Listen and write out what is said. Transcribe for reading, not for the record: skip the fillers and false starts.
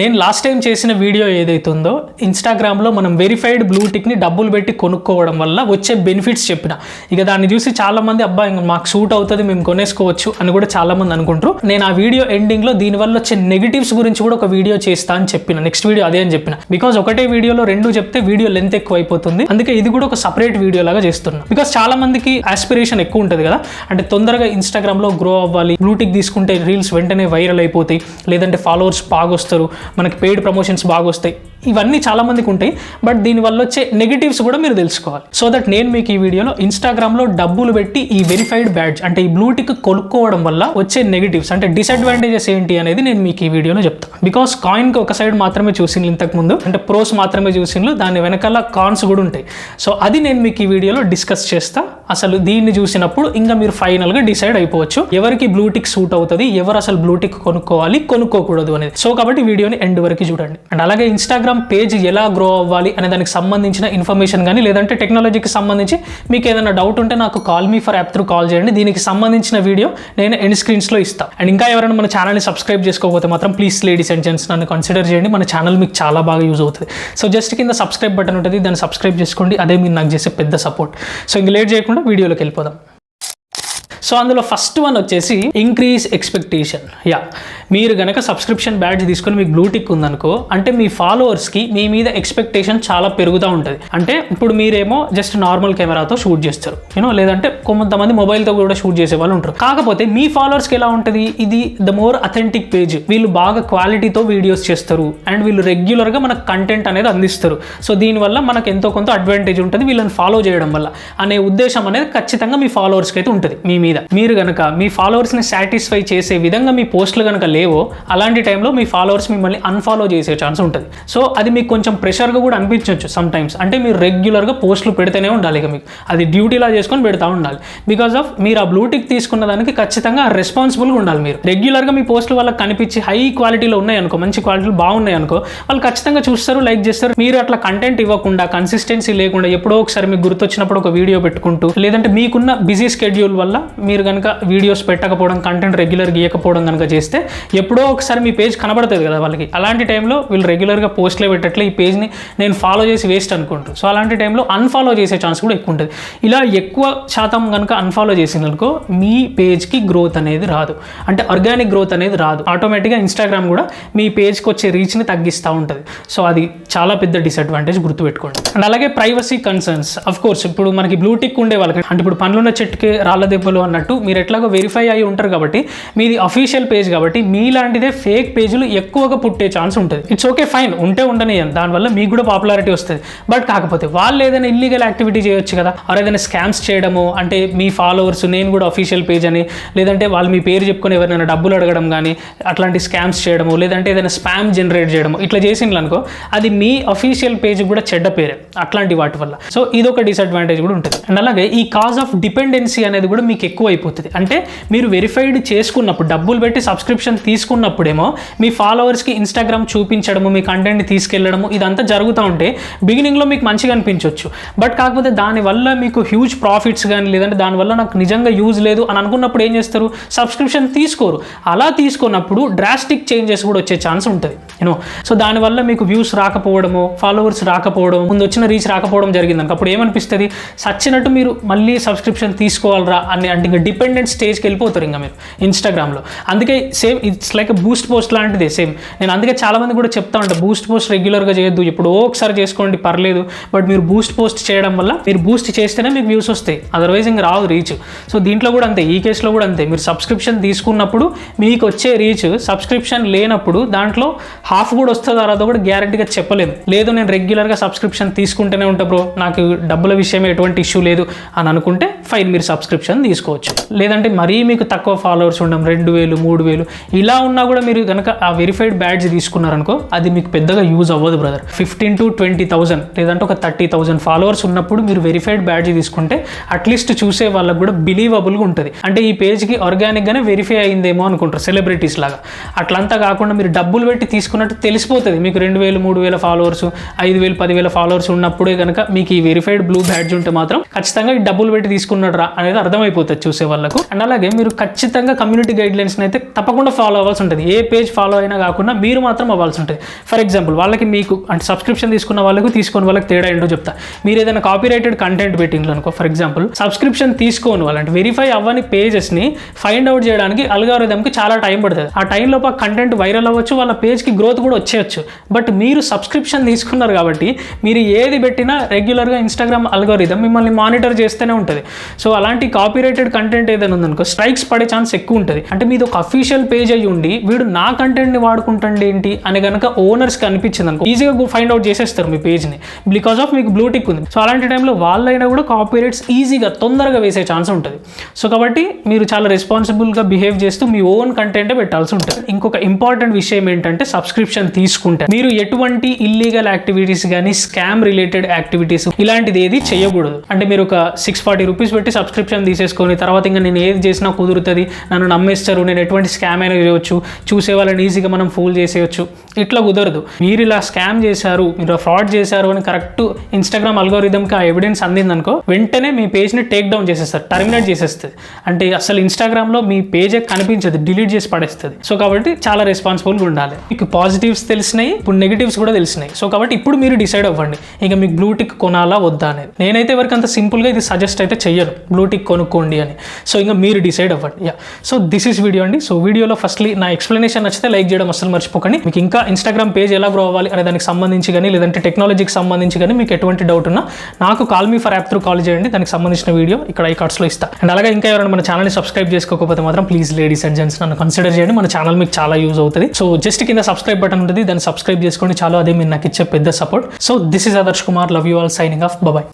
నేను last time చేసిన video ఏదైతే ఉందో ఇన్స్టాగ్రామ్లో మనం వెరిఫైడ్ బ్లూ టిక్ని డబ్బులు పెట్టి కొనుక్కోవడం వల్ల వచ్చే బెనిఫిట్స్ చెప్పిన. ఇక దాన్ని చూసి చాలామంది అబ్బాయి మాకు సూట్ అవుతుంది మేము కొనేసుకోవచ్చు అని కూడా చాలామంది అనుకుంటారు. నేను ఆ వీడియో ఎండింగ్లో దీనివల్ల వచ్చే నెగిటివ్స్ గురించి కూడా ఒక వీడియో చేస్తా అని చెప్పిన. నెక్స్ట్ వీడియో అదే అని చెప్పిన. బికాజ్ ఒకటే వీడియోలో రెండు చెప్తే వీడియో లెంత్ ఎక్కువ అయిపోతుంది. అందుకే ఇది కూడా ఒక సపరేట్ వీడియో లాగా చేస్తున్నా. బికాజ్ చాలా మందికి ఆస్పిరేషన్ ఎక్కువ ఉంటుంది కదా, అంటే తొందరగా ఇన్స్టాగ్రామ్లో గ్రో అవ్వాలి, బ్లూ టిక్ తీసుకుంటే రీల్స్ వెంటనే వైరల్ అయిపోతాయి, లేదంటే ఫాలోవర్స్ బాగా వస్తారు, మనకి పెయిడ్ ప్రమోషన్స్ బాగా వస్తాయి, ఇవన్నీ చాలా మందికి ఉంటాయి. బట్ దీనివల్ల వచ్చే నెగిటివ్స్ కూడా మీరు తెలుసుకోవాలి. సో దట్ నేను మీకు ఈ వీడియోలో ఇన్స్టాగ్రామ్లో డబ్బులు పెట్టి ఈ వెరిఫైడ్ బ్యాడ్జ్ అంటే ఈ బ్లూ టిక్ కొనుక్కోవడం వల్ల వచ్చే నెగిటివ్స్ అంటే డిసడ్వాంటేజెస్ ఏంటి అనేది నేను మీకు ఈ వీడియోలో చెప్తాను. బికాస్ కాయిన్కి ఒక సైడ్ మాత్రమే చూసిండ్రు ఇంతకుముందు, అంటే ప్రోస్ మాత్రమే చూసిండ్రు, దాని వెనకాల కాన్స్ కూడా ఉంటాయి. సో అది నేను మీకు ఈ వీడియోలో డిస్కస్ చేస్తా. అసలు దీన్ని చూసినప్పుడు ఇంకా మీరు ఫైనల్గా డిసైడ్ అయిపోవచ్చు ఎవరికి బ్లూ టిక్ సూట్ అవుతుంది, ఎవరు అసలు బ్లూ టిక్ కొనుక్కోవాలి కొనుక్కోకూడదు అనేది. సో కాబట్టి వీడియోని ఎండ్ వరకు చూడండి. అండ్ అలాగే ఇన్స్టాగ్రామ్ పేజ్ ఎలా గ్రో అవ్వాలి అనే దానికి సంబంధించిన ఇన్ఫర్మేషన్ కానీ లేదంటే టెక్నాలజీకి సంబంధించి మీకు ఏదైనా డౌట్ ఉంటే నాకు call me for app through call చేయండి. దీనికి సంబంధించిన వీడియో నేను ఎండ్ స్క్రీన్స్లో ఇస్తాను. అండ్ ఇంకా ఎవరైనా మన ఛానల్ని సబ్స్క్రైబ్ చేసుకోకపోతే మాత్రం ప్లీజ్ లేడీస్ అండ్ జెంట్స్ నన్ను కన్సిడర్ చేయండి. మన ఛానల్ మీకు చాలా బాగా యూజ్ అవుతుంది. సో జస్ట్ కింద సబ్స్క్రైబ్ బటన్ ఉంటుంది, దాన్ని సబ్స్క్రైబ్ చేసుకోండి. అదే మీరు నాకు చేసే పెద్ద సపోర్ట్. సో ఇంక లేట్ చేయకుండా వీడియోలోకి వెళ్ళిపోదాం. సో అందులో ఫస్ట్ వన్ వచ్చేసి ఇంక్రీజ్ ఎక్స్పెక్టేషన్. మీరు కనుక సబ్స్క్రిప్షన్ బ్యాడ్జ్ తీసుకొని మీకు బ్లూ టిక్ ఉందనుకో, అంటే మీ ఫాలోవర్స్కి మీ మీద ఎక్స్పెక్టేషన్ చాలా పెరుగుతూ ఉంటుంది. అంటే ఇప్పుడు మీరేమో జస్ట్ నార్మల్ కెమెరాతో షూట్ చేస్తారు, లేదంటే కొంతమంది మొబైల్తో కూడా షూట్ చేసే వాళ్ళు ఉంటారు. కాకపోతే మీ ఫాలోవర్స్కి ఎలా ఉంటుంది, ఇది ద మోర్ అథెంటిక్ పేజ్, వీళ్ళు బాగా క్వాలిటీతో వీడియోస్ చేస్తారు అండ్ వీళ్ళు రెగ్యులర్గా మనకు కంటెంట్ అనేది అందిస్తారు. సో దీనివల్ల మనకు ఎంతో కొంత అడ్వాంటేజ్ ఉంటుంది వీళ్ళని ఫాలో చేయడం వల్ల అనే ఉద్దేశం అనేది ఖచ్చితంగా మీ ఫాలోవర్స్కి అయితే ఉంటుంది మీ మీద. మీరు కనుక మీ ఫాలోవర్స్ని సాటిస్ఫై చేసే విధంగా మీ పోస్టులు కనుక లేవో, అలాంటి టైంలో మీ ఫాలోవర్స్ మిమ్మల్ని అన్ఫాలో చేసే ఛాన్స్ ఉంటుంది. సో అది మీకు కొంచెం ప్రెషర్గా కూడా అనిపించవచ్చు సమ్ టైమ్స్. అంటే మీరు రెగ్యులర్గా పోస్టులు పెడితేనే ఉండాలి, ఇక మీకు అది డ్యూటీలా చేసుకొని పెడతా ఉండాలి. బికాస్ ఆఫ్ మీరు ఆ బ్లూ టిక్ తీసుకున్న దానికి ఖచ్చితంగా రెస్పాన్సిబుల్గా ఉండాలి. మీరు రెగ్యులర్గా మీ పోస్టులు వాళ్ళకి కనిపించి హై క్వాలిటీలో ఉన్నాయనుకో, మంచి క్వాలిటీలు బాగున్నాయి అనుకో, వాళ్ళు ఖచ్చితంగా చూస్తారు, లైక్ చేస్తారు. మీరు అట్లా కంటెంట్ ఇవ్వకుండా, కన్సిస్టెన్సీ లేకుండా ఎప్పుడో ఒకసారి మీకు గుర్తొచ్చినప్పుడు ఒక వీడియో పెట్టుకుంటూ, లేదంటే మీకున్న బిజీ స్కెడ్యూల్ వల్ల మీరు కనుక వీడియోస్ పెట్టకపోవడం, కంటెంట్ రెగ్యులర్ గీయకపోవడం కనుక చేస్తే ఎప్పుడో ఒకసారి మీ పేజ్ కనబడుతుంది కదా వాళ్ళకి. అలాంటి టైంలో వీళ్ళు రెగ్యులర్గా పోస్ట్లే పెట్టట్లే, ఈ పేజ్ని నేను ఫాలో చేసి వేస్ట్ అనుకుంటారు. సో అలాంటి టైంలో అన్ఫాలో చేసే ఛాన్స్ కూడా ఎక్కువ ఉంటుంది. ఇలా ఎక్కువ శాతం కనుక అన్ఫాలో చేసిననుకో మీ పేజ్కి గ్రోత్ అనేది రాదు, అంటే ఆర్గానిక్ గ్రోత్ అనేది రాదు. ఆటోమేటిక్గా ఇన్స్టాగ్రామ్ కూడా మీ పేజ్కి వచ్చే రీచ్ని తగ్గిస్తూ ఉంటుంది. సో అది చాలా పెద్ద డిసడ్వాంటేజ్, గుర్తుపెట్టుకోండి. అండ్ అలాగే ప్రైవసీ కన్సర్న్స్. అఫ్ కోర్స్ ఇప్పుడు మనకి బ్లూ టిక్ ఉండే వాళ్ళకి, అంటే ఇప్పుడు పండ్లున్న చెట్టుకి రాళ్ళ దెబ్బలు అన్నట్టు, మీరు ఎట్లాగో వెరిఫై అయ్యి ఉంటారు కాబట్టి మీది అఫీషియల్ పేజ్ కాబట్టి మీలాంటిదే ఫేక్ పేజీలు ఎక్కువగా పుట్టే ఛాన్స్ ఉంటుంది. ఇట్స్ ఓకే, ఫైన్, ఉంటే ఉండనియను, దానివల్ల మీకు కూడా పాపులారిటీ వస్తుంది. బట్ కాకపోతే వాళ్ళు ఏదైనా ఇల్లీగల్ యాక్టివిటీ చేయొచ్చు కదా, ఆర్ ఏదైనా స్కామ్స్ చేయడము, అంటే మీ ఫాలోవర్స్ నేను కూడా అఫీషియల్ పేజ్ అని, లేదంటే వాళ్ళు మీ పేరు చెప్పుకొని ఎవరైనా డబ్బులు అడగడం కానీ అట్లాంటి స్కామ్స్ చేయడము, లేదంటే ఏదైనా స్పామ్ జనరేట్ చేయడము, ఇట్లా చేసిండ్రు అనుకో, అది మీ అఫీషియల్ పేజ్ కూడా చెడ్డ పేరే అట్లాంటి వాటి వల్ల. సో ఇదొక డిసడ్వాంటేజ్ కూడా ఉంటుంది. అండ్ అలాగే ఈ కాజ్ ఆఫ్ డిపెండెన్సీ అనేది కూడా మీకు ఎక్కువ అయిపోతుంది. అంటే మీరు వెరిఫైడ్ చేసుకున్నప్పుడు, డబ్బులు పెట్టి సబ్స్క్రిప్షన్ తీసుకున్నప్పుడేమో మీ ఫాలోవర్స్కి ఇన్స్టాగ్రామ్ చూపించడము, మీ కంటెంట్ని తీసుకెళ్లడము, ఇదంతా జరుగుతూ ఉంటే బిగినింగ్లో మీకు మంచిగా అనిపించవచ్చు. బట్ కాకపోతే దానివల్ల మీకు హ్యూజ్ ప్రాఫిట్స్ కానీ, లేదంటే దానివల్ల నాకు నిజంగా యూజ్ లేదు అని అనుకున్నప్పుడు ఏం చేస్తారు, సబ్స్క్రిప్షన్ తీసుకోరు. అలా తీసుకున్నప్పుడు డ్రాస్టిక్ చేంజెస్ కూడా వచ్చే ఛాన్స్ ఉంటుంది. సో దానివల్ల మీకు వ్యూస్ రాకపోవడము, ఫాలోవర్స్ రాకపోవడం, ముందు వచ్చిన రీచ్ రాకపోవడం జరిగింది. అప్పుడు ఏమనిపిస్తుంది, సచ్చినట్టు మీరు మళ్ళీ సబ్స్క్రిప్షన్ తీసుకోవాలరా అని, అంటే ఇంకా డిపెండెంట్ స్టేజ్కి వెళ్ళిపోతారు ఇంకా మీరు ఇన్స్టాగ్రామ్లో. అందుకే same it's like Boost post లాంటిదే సేమ్. నేను అందుకే చాలామంది కూడా చెప్తా ఉంటాను, బూస్ట్ పోస్ట్ రెగ్యులర్గా చేయొద్దు, ఎప్పుడో ఒకసారి చేసుకోండి పర్లేదు, బట్ మీరు బూస్ట్ పోస్ట్ చేయడం వల్ల మీరు బూస్ట్ చేస్తేనే మీకు వ్యూస్ వస్తాయి, అదర్వైజ్ ఇంకా రావు రీచ్. సో దీంట్లో కూడా అంతే, ఈ కేసులో కూడా అంతే. మీరు సబ్స్క్రిప్షన్ తీసుకున్నప్పుడు మీకు వచ్చే రీచ్, సబ్స్క్రిప్షన్ లేనప్పుడు దాంట్లో హాఫ్ కూడా వస్తుందో రాదో కూడా గ్యారంటీగా చెప్పలేము. లేదు నేను రెగ్యులర్గా సబ్స్క్రిప్షన్ తీసుకుంటూనే ఉంటా బ్రో, నాకు డబ్బుల విషయమే ఎటువంటి ఇష్యూ లేదు అని అనుకుంటే ఫైన్, మీరు సబ్స్క్రిప్షన్ తీసుకోవచ్చు. లేదంటే మరీ మీకు తక్కువ ఫాలోవర్స్ ఉండడం, 2000 3000 ఇలా ఉన్నా కూడా మీరు కనుక ఆ వెరిఫైడ్ బ్యాడ్జ్ తీసుకున్నారనుకో, అది మీకు పెద్దగా యూజ్ అవ్వదు బ్రదర్. 15,000 to 20,000 లేదంటే ఒక 30,000 ఫాలోవర్స్ ఉన్నప్పుడు మీరు వెరిఫైడ్ బ్యాడ్జ్ తీసుకుంటే అట్లీస్ట్ చూసే వాళ్ళకు కూడా బిలీవబుల్గా ఉంటుంది. అంటే ఈ పేజ్కి ఆర్గానిక్గానే వెరిఫై అయిందేమో అనుకుంటారు సెలబ్రిటీస్ లాగా. అట్లంతా కాకుండా మీరు డబ్బులు పెట్టి తీసుకున్నట్టు తెలిసిపోతుంది. మీకు 2000 3000 ఫాలోవర్స్, 5000 10,000 ఫాలోవర్స్ ఉన్నప్పుడే కనుక మీకు ఈ వెరిఫైడ్ బ్లూ బ్యాడ్జ్ ఉంటే మాత్రం ఖచ్చితంగా ఈ డబ్బులు పెట్టి తీసుకున్నాడు రా అనేది అర్థమైపోతుంది చూసే వాళ్ళకు. అండ్ అలాగే మీరు ఖచ్చితంగా కమ్యూనిటీ గైడ్లైన్స్ని అయితే తప్పకుండా ఫాలో అవ్వాల్సి ఉంటుంది. ఏ పేజ్ ఫాలో అయినా కాకుండా మీరు మాత్రం అవ్వాల్సి ఉంటుంది. ఫర్ ఎగ్జాంపుల్ వాళ్ళకి మీకు అంటే సబ్స్క్రిప్షన్ తీసుకున్న వాళ్ళకు తీసుకుని వాళ్ళకి తేడా ఏంటో చెప్తా. మీరు ఏదైనా కాపీరైటెడ్ కంటెంట్ పెట్టిండ్రు అనుకో, ఫర్ ఎగ్జాంపుల్ సబ్స్క్రిప్షన్ తీసుకోని వాళ్ళంటే వెరిఫై అవ్వని పేజెస్ని ఫైండ్ అవుట్ చేయడానికి అల్గారిథంకి చాలా టైం పడుతుంది. ఆ టైంలోపు ఆ కంటెంట్ వైరల్ అవ్వచ్చు, వాళ్ళ పేజ్కి గ్రోత్ కూడా వచ్చేయచ్చు. బట్ మీరు సబ్స్క్రిప్షన్ తీసుకున్నారు కాబట్టి మీరు ఏది పెట్టినా రెగ్యులర్గా ఇన్స్టాగ్రామ్ అల్గారిథం మిమ్మల్ని మానిటర్ చేస్తూనే ఉంటుంది. సో అలాంటి కాపీరైటెడ్ కంటెంట్ ఏదైనా ఉందనుకో స్ట్రైక్స్ పడే ఛాన్స్ ఎక్కువ ఉంటుంది. అంటే మీది ఒక అఫీషియల్ పేజ్ అయ్యి ఉండి వీడు నా కంటెంట్ని వాడుకుంటాండి ఏంటి అని కనుక ఓనర్స్కి అనిపించింది అనుకో ఈజీగా ఫైండ్ అవుట్ చేసేస్తారు మీ పేజ్ని, బికాస్ ఆఫ్ మీకు బ్లూ టిక్ ఉంది. సో అలాంటి టైంలో వాళ్ళైనా కూడా కాపీరైట్స్ ఈజీగా తొందరగా వేసే ఛాన్స్ ఉంటుంది. సో కాబట్టి మీరు చాలా రెస్పాన్సిబుల్గా బిహేవ్ చేస్తూ మీ ఓన్ కంటెంటే పెట్టాల్సి ఉంటుంది. ఇంకొక ఇంపార్టెంట్ విషయం ఏంటంటే సబ్స్క్రిప్షన్ తీసుకుంటే మీరు ఎటువంటి ఇల్లీగల్ యాక్టివిటీస్ కానీ స్కామ్ రిలేటెడ్ యాక్టివిటీస్ ఇలాంటిది ఏది చేయకూడదు. అంటే మీరు ఒక 640 రూపీస్ పెట్టి సబ్స్క్రిప్షన్ తీసేసుకొని తర్వాత ఇంకా నేను ఏది చేసినా కుదురుతుంది, నన్ను నమ్మేస్తారు, నేను ఎటువంటి స్కామ్ అయినా చేయవచ్చు, చూసే వాళ్ళని ఈజీగా మనం ఫూల్ చేసేయచ్చు, ఇట్లా కుదరదు. మీరు ఇలా స్కామ్ చేశారు, మీరు ఫ్రాడ్ చేశారు అని కరెక్ట్ ఇన్స్టాగ్రామ్ అల్గోరిథంకి ఆ ఎవిడెన్స్ అందిందనుకో వెంటనే మీ పేజ్ని టేక్ డౌన్ చేసేస్తారు, టర్మినేట్ చేసేస్తుంది. అంటే అసలు ఇన్స్టాగ్రామ్లో మీ పేజే కనిపించదు, డిలీట్ చేసి పడేస్తుంది. సో కాబట్టి చాలా రెస్పాన్సిబుల్గా ఉండాలి. మీకు పాజిటివ్స్ తెలిసినాయి, ఇప్పుడు నెగిటివ్స్ కూడా తెలిసినాయి. సో కాబట్టి ఇప్పుడు మీరు డిసైడ్ అవ్వండి ఇక మీకు బ్లూ టిక్ కొనాలా వద్దా అనేది. నేనైతే ఎవరికి అంత సింపుల్గా ఇది సజెస్ట్ అయితే చెయ్యను బ్లూ టిక్ కొనుక్కోండి అని. సో ఇంకా మీరు డిసైడ్ అవ్వండి. సో దిస్ ఈస్ వీడియో అండి. సో వీడియోలో ఫస్ట్లీ నా ఎక్స్ప్లెనేషన్ నచ్చితే లైక్ చేయడం అసలు మర్చిపోకండి. మీకు ఇంకా ఇన్స్టాగ్రామ్ పేజ్ ఎలా గ్రో అవ్వాలి అనే దానికి సంబంధించి కానీ లేదంటే టెక్నాలజీకి సంబంధించి కానీ మీకు ఎటువంటి డౌట్ ఉన్నా నాకు call me for app through call చేయండి. దానికి సంబంధించిన వీడియో ఇక్కడ ఈ కార్డ్స్లో ఇస్తా. అండ్ అలాగే ఇంకా ఎవరైనా మన ఛానల్ని సబ్స్క్రైబ్ చేసుకోకపోతే మాత్రం ప్లీజ్ లేడీస్ అండ్ జెంట్స్ నన్ను కన్సిడర్ చేయండి. మన ఛానల్ మీకు చాలా యూజ్ అవుతుంది. సో జస్ట్ కింద సబ్స్క్రైబ్ బటన్ ఉంటుంది, దాన్ని సబ్స్క్రైబ్ చేసుకోండి చాలు. అదే మీరు నాకు ఇచ్చే పెద్ద support. So this is Adarsh Kumar, love you all, signing off, bye.